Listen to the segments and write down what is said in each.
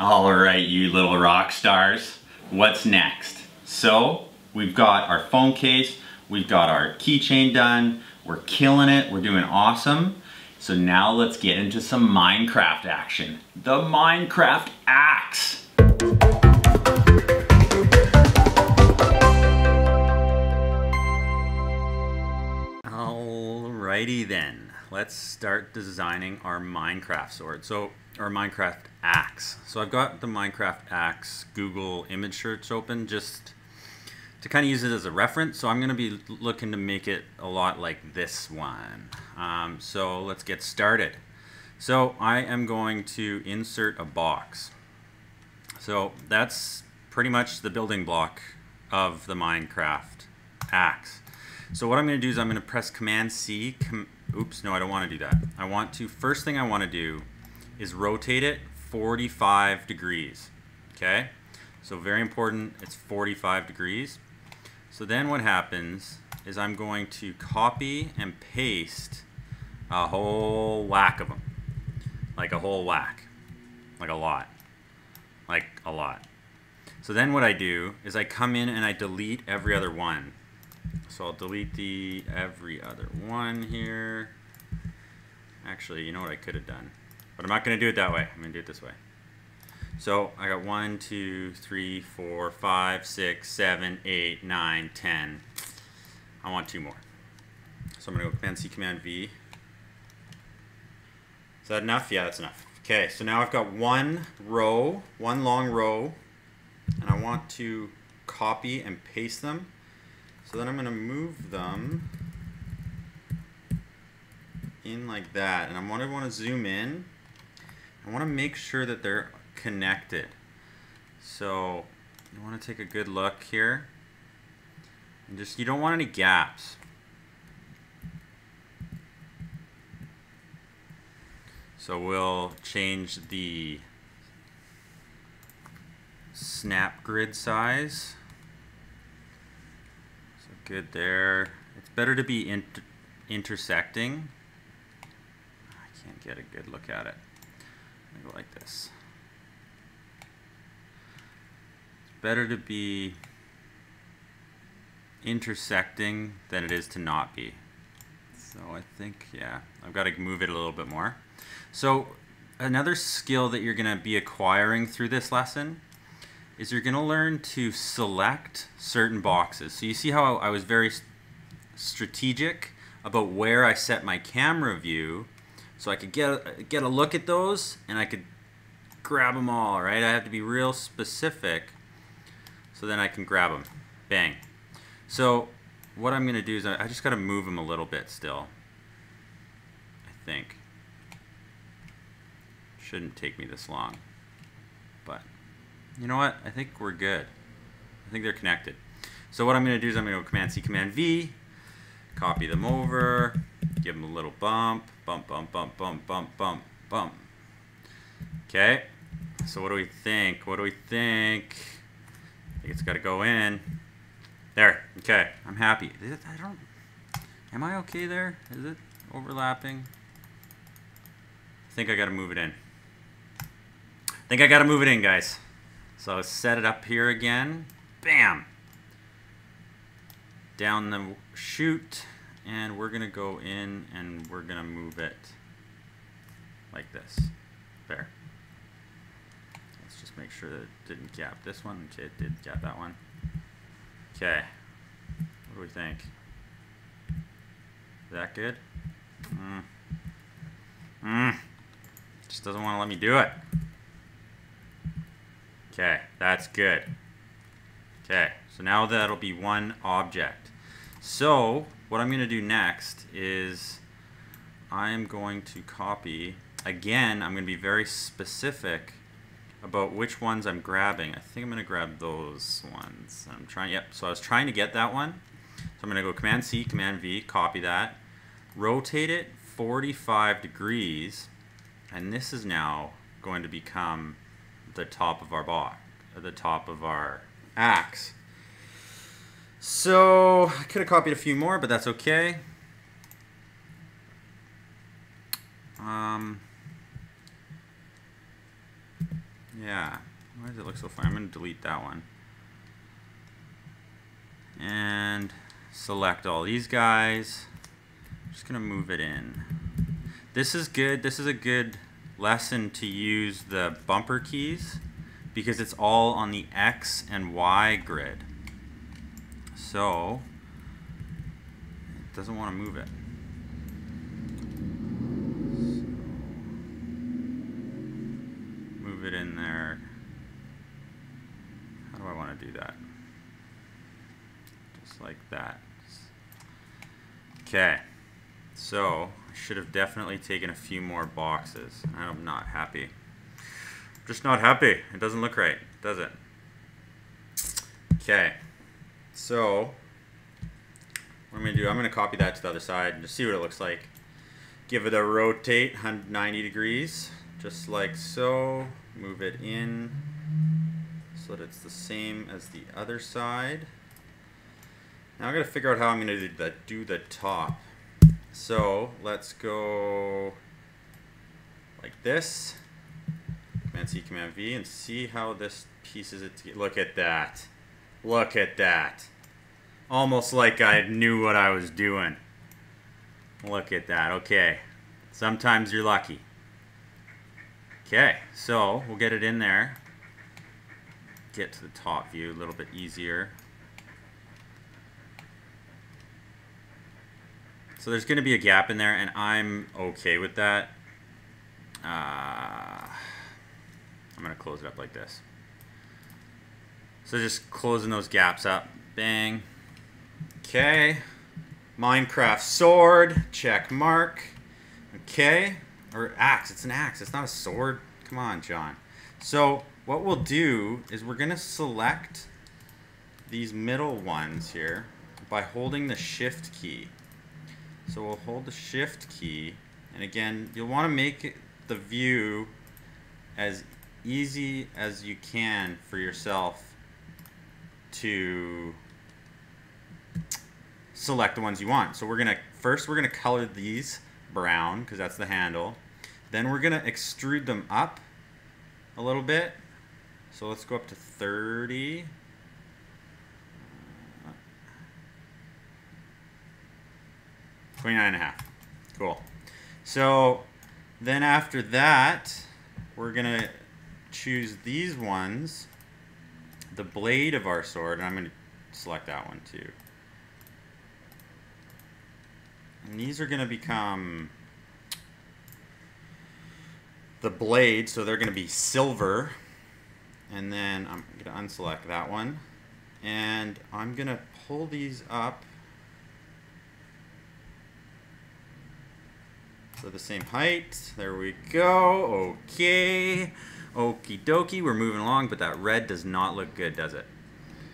All right, you little rock stars, what's next? So we've got our phone case, we've got our keychain done, we're killing it, we're doing awesome. So now let's get into some Minecraft action. The Minecraft Axe. Alrighty then, let's start designing our Minecraft sword. Our Minecraft Axe. So I've got the Minecraft Axe Google image search open just to kind of use it as a reference. So I'm going to be looking to make it a lot like this one. So let's get started. So I am going to insert a box. So that's pretty much the building block of the Minecraft Axe. So what I'm going to do is I'm going to press Command C. Oops, no, I don't want to do that. First thing I want to do is rotate it 45 degrees. Okay? So very important, it's 45 degrees. So then what happens is I'm going to copy and paste a whole whack of them. Like a whole whack. Like a lot. Like a lot. So then what I do is I come in and I delete every other one. So I'll delete the every other one here. Actually, you know what I could have done? But I'm not going to do it that way. I'm going to do it this way. So I got 1, 2, 3, 4, 5, 6, 7, 8, 9, 10. I want 2 more. So I'm going to go Command C, Command V. Is that enough? Yeah, that's enough. Okay, so now I've got one long row, and I want to copy and paste them. So then I'm going to move them in like that, and I want to zoom in. I want to make sure that they're connected. So you want to take a good look here, and you don't want any gaps. So we'll change the snap grid size. So good there. It's better to be intersecting. I can't get a good look at it. I'm gonna go like this. It's better to be intersecting than it is to not be. So I think, yeah, I've got to move it a little bit more. So another skill that you're going to be acquiring through this lesson is you're going to learn to select certain boxes. So you see how I was very strategic about where I set my camera view, so I could get a look at those and I could grab them all, right? I have to be real specific so then I can grab them. Bang. So what I'm going to do is I just got to move them a little bit still. I think. Shouldn't take me this long. But you know what? I think we're good. I think they're connected. So what I'm going to do is I'm going to go Command C, Command V. Copy them over. Give them a little bump. Bump, bump, bump, bump, bump, bump, bump. Okay. So what do we think? What do we think? I think it's got to go in. There. Okay. I'm happy. Am I okay there? Is it overlapping? I think I got to move it in. Guys. So I'll set it up here again. Bam. Down the chute. And we're going to go in and we're going to move it like this. There. Let's just make sure that it didn't gap this one. Okay, it did gap that one. Okay. What do we think? Is that good? Just doesn't want to let me do it. Okay, that's good. Okay, so now that'll be one object. So what I'm going to do next is I'm going to copy. Again, I'm going to be very specific about which ones I'm grabbing. I think I'm going to grab those ones. So I was trying to get that one. So I'm going to go Command C, Command V, copy that, rotate it 45 degrees, and this is now going to become the top of our box, the top of our axe. So I could have copied a few more, but that's okay. Yeah. Why does it look so funny? I'm going to delete that one. And select all these guys. I'm just going to move it in. This is good. This is a good lesson to use the bumper keys because it's all on the X and Y grid. So it doesn't want to move it. So, move it in there. How do I want to do that? Just like that. Okay. So I should have definitely taken a few more boxes. I'm not happy. I'm just not happy. It doesn't look right, does it? Okay. So what I'm going to do, I'm going to copy that to the other side and just see what it looks like. Give it a rotate 90 degrees, just like so. Move it in so that it's the same as the other side. Now I'm going to figure out how I'm going to do the top. So let's go like this. Command C, Command V, and see how this pieces it together. Look at that. Look at that. Almost like I knew what I was doing. Look at that. Okay. Sometimes you're lucky. Okay, so we'll get it in there. Get to the top view a little bit easier. So there's going to be a gap in there, and I'm okay with that. I'm going to close it up like this. So just closing those gaps up. Bang. Okay. Minecraft sword. Check mark. Okay. Or axe. It's an axe. It's not a sword. Come on, John. So what we'll do is we're going to select these middle ones here by holding the shift key. So we'll hold the shift key, and again, you'll want to make the view as easy as you can for yourself to select the ones you want. So first we're gonna color these brown because that's the handle. Then we're gonna extrude them up a little bit. So let's go up to 30. 29.5. Cool. So then after that, we're going to choose these ones, the blade of our sword, and I'm going to select that one too. And these are going to become the blade, so they're going to be silver. And then I'm going to unselect that one. And I'm going to pull these up so the same height. There we go. Okay. Okie dokie. We're moving along, but that red does not look good, does it?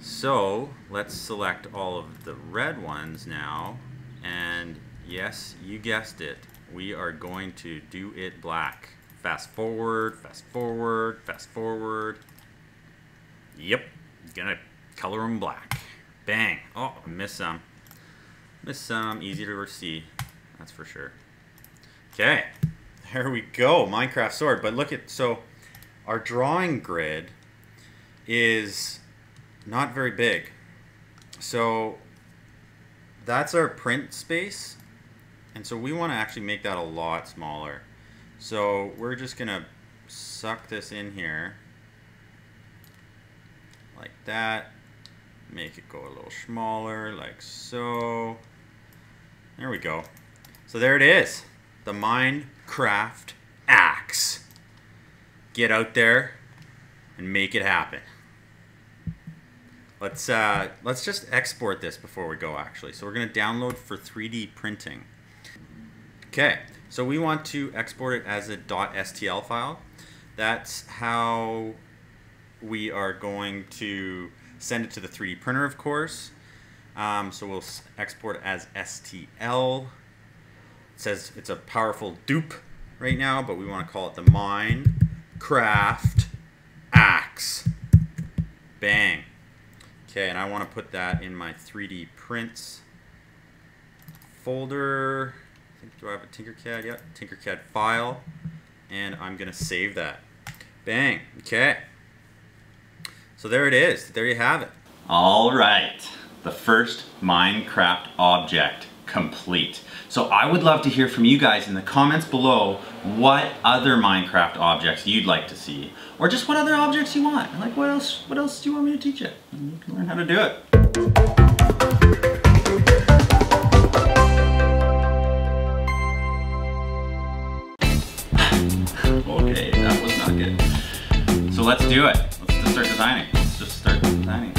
So let's select all of the red ones now. And yes, you guessed it. We are going to do it black. Fast forward, fast forward, fast forward. Yep. Gonna color them black. Bang. Oh, I missed some. Missed some. Easy to see. That's for sure. Okay, there we go, Minecraft sword. But look at, so our drawing grid is not very big. So that's our print space. And so we want to actually make that a lot smaller. So we're just going to suck this in here like that. Make it go a little smaller like so. There we go. So there it is. The Minecraft Axe. Get out there and make it happen. Let's just export this before we go, actually. So we're going to download for 3D printing. Okay, so we want to export it as a .stl file. That's how we are going to send it to the 3D printer, of course. So we'll export it as STL. It says it's a powerful dupe right now, but we want to call it the Minecraft Axe. Bang. Okay, and I want to put that in my 3D prints folder. Do I have a Tinkercad? Yeah, Tinkercad file. And I'm going to save that. Bang. Okay. So there it is. There you have it. All right. The first Minecraft object complete. So I would love to hear from you guys in the comments below what other Minecraft objects you'd like to see, or just what other objects you want. Like what else do you want me to teach you? And you can learn how to do it. Okay, that was not good. So let's do it. Let's just start designing. Let's just start designing.